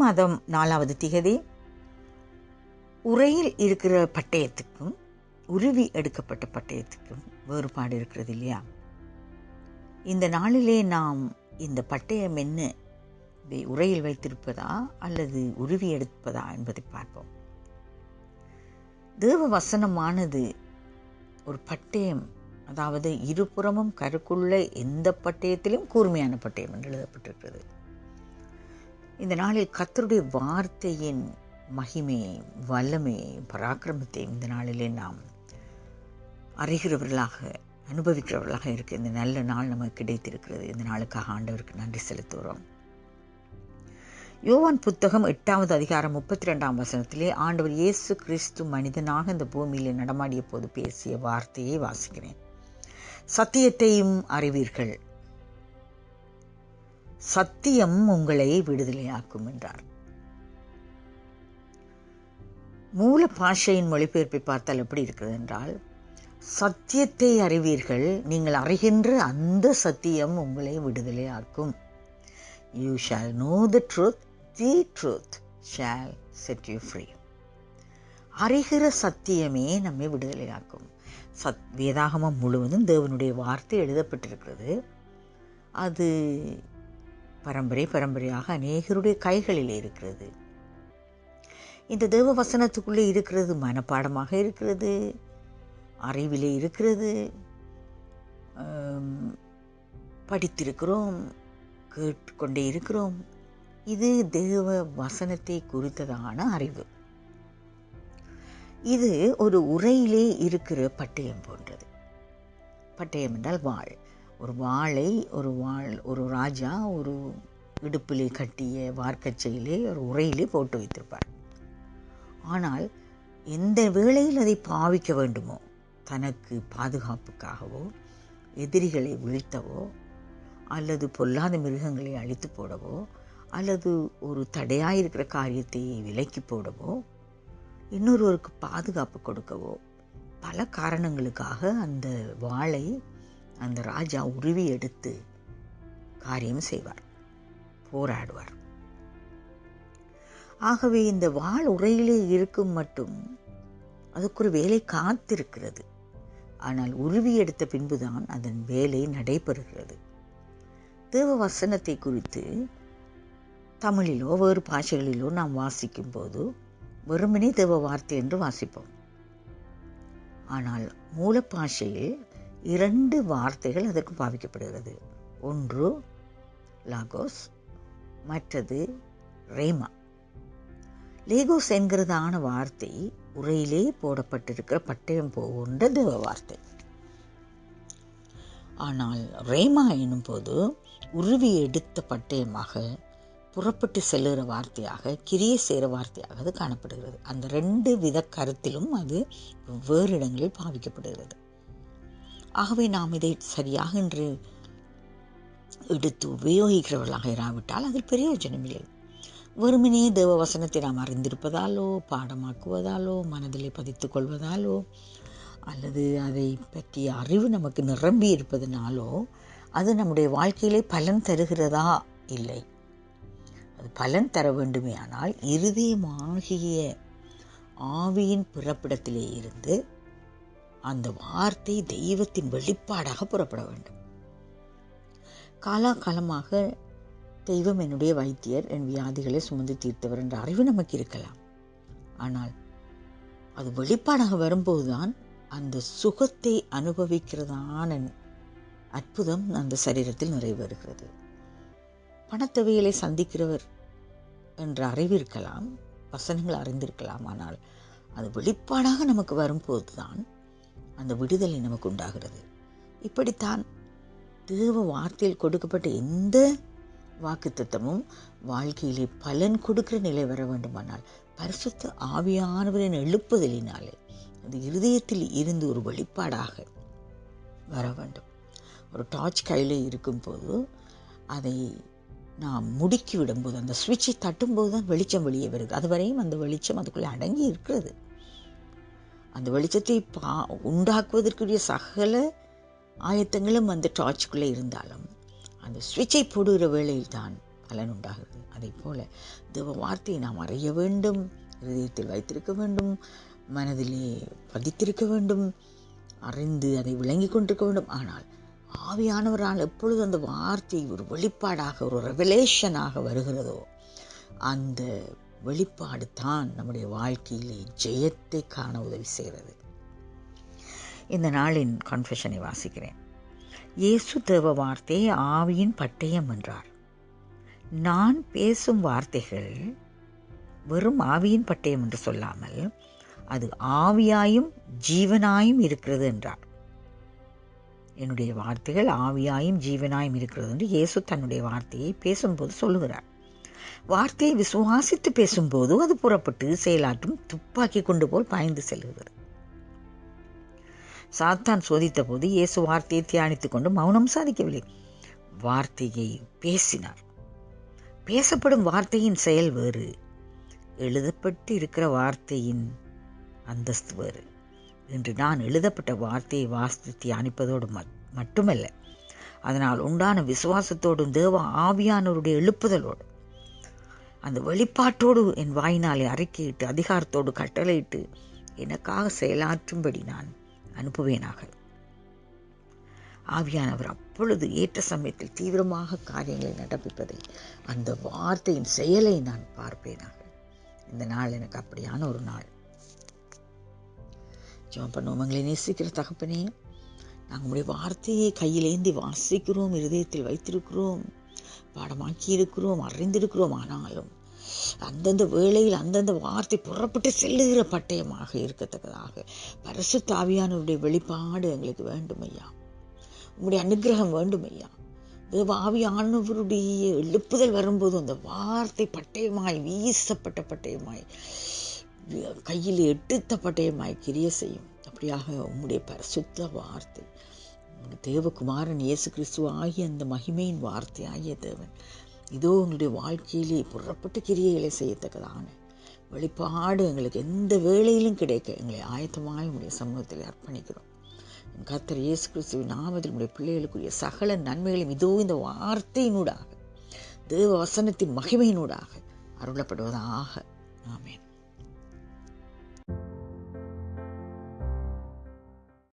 மாதம் 4வது திகதி. உரையில் இருக்கிற பட்டயத்துக்கும் உருவி எடுக்கப்பட்ட பட்டயத்துக்கும் வேறுபாடு இருக்கிறது இல்லையா? இந்த நாளிலே நாம் இந்த பட்டயம் என்ன, இதை உரையில் வைத்திருப்பதா அல்லது உருவி எடுப்பதா என்பதை பார்ப்போம். தேவ வசனமானது ஒரு பட்டயம், அதாவது இருபுறமும் கருக்குள்ள எந்த பட்டயத்திலும் கூர்மையான பட்டயம் என்று எழுதப்பட்டிருக்கிறது. இந்த நாளில் கர்த்தருடைய வார்த்தையின் மகிமையையும் வல்லமையையும் பராக்கிரமத்தையும் இந்த நாளிலே நாம் அறிகிறவர்களாக அனுபவிக்கிறவர்களாக இருக்க இந்த நல்ல நாள் நமக்கு கிடைத்திருக்கிறது. இந்த நாளுக்காக ஆண்டவருக்கு நன்றி செலுத்துகிறோம். யோவான் புத்தகம் 8வது அதிகாரம் 32ஆம் வசனத்திலே ஆண்டவர் இயேசு கிறிஸ்து மனிதனாக இந்த பூமியிலே நடமாடிய போது பேசிய வார்த்தையை வாசிக்கிறேன். சத்தியத்தையும் அறிவீர்கள், சத்தியம் உங்களை விடுதலையாக்கும் என்றார். மூல பாஷையின் மொழிபெயர்ப்பை பார்த்தால் எப்படி இருக்கிறது என்றால், சத்தியத்தை அறிவீர்கள், நீங்கள் அறிகின்ற அந்த சத்தியம் உங்களை விடுதலையாக்கும். You shall know the truth shall set you free. அறிகிற சத்தியமே நம்மை விடுதலையாக்கும். வேதாகமம் முழுவதும் தேவனுடைய வார்த்தை எழுதப்பட்டிருக்கிறது. அது பரம்பரையாக அநேகருடைய கைகளில் இருக்கிறது. இந்த தேவ வசனத்துக்குள்ளே இருக்கிறது மனப்பாடமாக இருக்கிறது, அறிவிலே இருக்கிறது, படித்திருக்கிறோம், கேட்டுக்கொண்டே இருக்கிறோம். இது தேவ வசனத்தை குறித்ததான அறிவு. இது ஒரு உரையிலே இருக்கிற பட்டயம் போன்றது. பட்டயம் என்றால் வாள். ஒரு ராஜா ஒரு இடுப்பிலே கட்டிய வார்க்கச்சையிலே ஒரு உரையிலே போட்டு வைத்திருப்பார். ஆனால் எந்த வேளையில் அதை பாவிக்க வேண்டுமோ, தனக்கு பாதுகாப்புக்காகவோ, எதிரிகளை வீழ்த்தவோ, அல்லது பொல்லாத மிருகங்களை அழித்து போடவோ, அல்லது ஒரு தடையாயிருக்கிற காரியத்தை விலக்கி போடவோ, இன்னொருவருக்கு பாதுகாப்பு கொடுக்கவோ, பல காரணங்களுக்காக அந்த வாளை அந்த ராஜா உருவி எடுத்து காரியம் செய்வார், போராடுவார். ஆகவே இந்த வாள் உரையிலே இருக்கும் மட்டும் அதுக்கு ஒரு வேலை காத்திருக்கிறது. ஆனால் உருவி எடுத்த பின்புதான் அதன் வேலை நடைபெறுகிறது. தேவ வசனத்தை குறித்து தமிழிலோ வேறு பாஷைகளிலோ நாம் வாசிக்கும் போது வெறுமனே தேவ வார்த்தை என்று வாசிப்போம். ஆனால் மூல பாஷையில் 2 வார்த்தைகள் அதற்கு பாவிக்கப்படுகிறது. ஒன்று லாகோஸ், மற்றது ரேமா. லேகோஸ் என்கிறதான வார்த்தை உரையிலே போடப்பட்டிருக்கிற பட்டயம் போன்ற தேவ வார்த்தை. ஆனால் ரேமா எனும் போது உருவி எடுத்த பட்டயமாக, புறப்பட்டு செல்லுகிற வார்த்தையாக, கிரியை செய்கிற வார்த்தையாக அது காணப்படுகிறது. அந்த 2 வித கருத்திலும் அது வேறு இடங்களில் பாவிக்கப்படுகிறது. ஆகவே நாம் இதை சரியாக என்று எடுத்து உபயோகிக்கிறவர்களாக இராவிட்டால் அதில் பிரயோஜனம் இல்லை. வெறுமனே தேவ வசனத்தை நாம் அறிந்திருப்பதாலோ, பாடமாக்குவதாலோ, மனதிலே பதித்துக் கொள்வதாலோ, அல்லது அதை பற்றிய அறிவு நமக்கு நிரம்பி இருப்பதனாலோ அது நம்முடைய வாழ்க்கையிலே பலன் தருகிறதா? இல்லை. அது பலன் தர வேண்டுமே ஆனால் இருதயமாகிய ஆவியின் பிறப்பிடத்திலே இருந்து அந்த வார்த்தை தெய்வத்தின் வெளிப்பாடாக புறப்பட வேண்டும். காலாகாலமாக தெய்வம் என்னுடைய வைத்தியர், என் வியாதிகளை சுமந்து தீர்த்தவர் என்ற அறிவு நமக்கு இருக்கலாம். ஆனால் அது வெளிப்பாடாக வரும்போதுதான் அந்த சுகத்தை அனுபவிக்கிறதான அற்புதம் அந்த சரீரத்தில் நிறைவேறுகிறது. பணத்தவைகளை சந்திக்கிறவர் என்ற அறிவு இருக்கலாம், வசனங்கள் அறிந்திருக்கலாம். ஆனால் அது வெளிப்பாடாக நமக்கு வரும்போதுதான் அந்த விடுதலை நமக்கு உண்டாகிறது. இப்படித்தான் தேவ வார்த்தையில் கொடுக்கப்பட்ட எந்த வாக்குத்தத்தமும் வாழ்க்கையிலே பலன் கொடுக்கிற நிலை வர வேண்டுமானால் பரிசுத்த ஆவியானவரின் எழுப்புதலினாலே அது இருதயத்தில் இருந்து ஒரு வெளிப்பாடாக வர வேண்டும். ஒரு டார்ச் கையில் இருக்கும்போது அதை நாம் முடுக்கி விடும்போது, அந்த சுவிட்சை தட்டும்போது தான் வெளிச்சம் வெளியே வருது. அதுவரையும் அந்த வெளிச்சம் அதுக்குள்ளே அடங்கி இருக்கிறது. அந்த வெளிச்சத்தை உண்டாக்குவதற்குரிய சகல ஆயத்தங்களும் அந்த டார்ச்சுக்குள்ளே இருந்தாலும் அந்த சுவிட்சை போடுகிற வேளையில் தான் பலன் உண்டாகிறது. அதே போல தேவ வார்த்தையை நாம் அறிய வேண்டும், இதயத்தில் வைத்திருக்க வேண்டும், மனதிலே பதித்திருக்க வேண்டும், அறிந்து அதை விளங்கி கொண்டிருக்க வேண்டும். ஆனால் ஆவியானவரால் எப்பொழுது அந்த வார்த்தை ஒரு வெளிப்பாடாக, ஒரு ரெவலேஷனாக வருகிறதோ, அந்த வெளிப்பாடு தான் நம்முடைய வாழ்க்கையிலே ஜெயத்தை காண உதவி செய்கிறது. இந்த நாளின் கன்ஃபெஷனை வாசிக்கிறேன். இயேசு தேவ வார்த்தையை ஆவியின் பட்டயம் என்றார். நான் பேசும் வார்த்தைகள் வெறும் ஆவியின் பட்டயம் என்று சொல்லாமல் அது ஆவியாயும் ஜீவனாயும் இருக்கிறது என்றார். என்னுடைய வார்த்தைகள் ஆவியாயும் ஜீவனாயும் இருக்கிறது என்று இயேசு தன்னுடைய வார்த்தையை பேசும்போது சொல்லுகிறார். வார்த்தையை விசுவாசித்து பேசும்போது அது புறப்பட்டு செயலாற்றும் துப்பாக்கி கொண்டு போல் பாய்ந்து செல்கிறது. சாத்தான் சோதித்த போது இயேசு வார்த்தையை தியானித்துக் கொண்டு மௌனம் சாதிக்கவில்லை, வார்த்தையை பேசினார். பேசப்படும் வார்த்தையின் செயல் வேறு, எழுதப்பட்டு இருக்கிற வார்த்தையின் அந்தஸ்து வேறு. இன்று நான் எழுதப்பட்ட வார்த்தையை வாசித்து தியானிப்பதோடு மட்டுமல்ல, அதனால் உண்டான விசுவாசத்தோடும் தேவ ஆவியானவருடைய எழுப்புதலோடு அந்த வெளிப்பாட்டோடு என் வாயினாலே அறிக்கையிட்டு அதிகாரத்தோடு கட்டளையிட்டு எனக்காக செயலாற்றும்படி நான் அனுப்புவேனாக. ஆவியானவர் அப்பொழுது ஏற்ற சமயத்தில் தீவிரமாக காரியங்களை நடப்பிப்பதை, அந்த வார்த்தையின் செயலை நான் பார்ப்பேனாக. இந்த நாள் எனக்கு அப்படியான ஒரு நாள். ஜெபம் பண்ணுவோம். எங்களை நேசிக்கிற தகப்பனே, நாங்கள் உங்களுடைய வார்த்தையை கையிலேந்தி வாசிக்கிறோம், இருதயத்தில் வைத்திருக்கிறோம், பாடமாக்கி இருக்கிறோம், அறிந்திருக்கிறோம். ஆனாலும் அந்தந்த வேளையில் அந்தந்த வார்த்தை புறப்பட்டு செல்லுகிற பட்டயமாக இருக்கத்தக்கதாக பரிசுத்த ஆவியானவருடைய வெளிப்பாடு எங்களுக்கு வேண்டும் ஐயா. உங்களுடைய அனுகிரகம் வேண்டும் ஐயா. தேவ ஆவியானவருடைய எழுப்புதல் வரும்போது அந்த வார்த்தை பட்டயமாய், வீசப்பட்ட பட்டயமாய், கையில் எட்டுத்த பட்டயமாய் கிரிய செய்யும். அப்படியாக உம்முடைய பரிசுத்த வார்த்தை, தேவகுமாரன் இயேசு கிறிஸ்து ஆகிய அந்த மகிமையின் வார்த்தை ஆகிய தேவன் இதோ உங்களுடைய வாழ்க்கையிலே புறப்பட்டு கிரியைகளை செய்யத்தக்கதான வெளிப்பாடு எங்களுக்கு எந்த வேளையிலும் கிடைக்க எங்களை ஆயத்தமாய் உங்களுடைய சமூகத்தில் அர்ப்பணிக்கிறோம். கர்த்தர் இயேசு கிறிஸ்துவின் நாமத்தில் உங்களுடைய பிள்ளைகளுக்குரிய சகல நன்மைகளையும் இதோ இந்த வார்த்தையினூடாக, தேவ வசனத்தின் மகிமையினூடாக அருளப்படுவதாக. ஆமென்.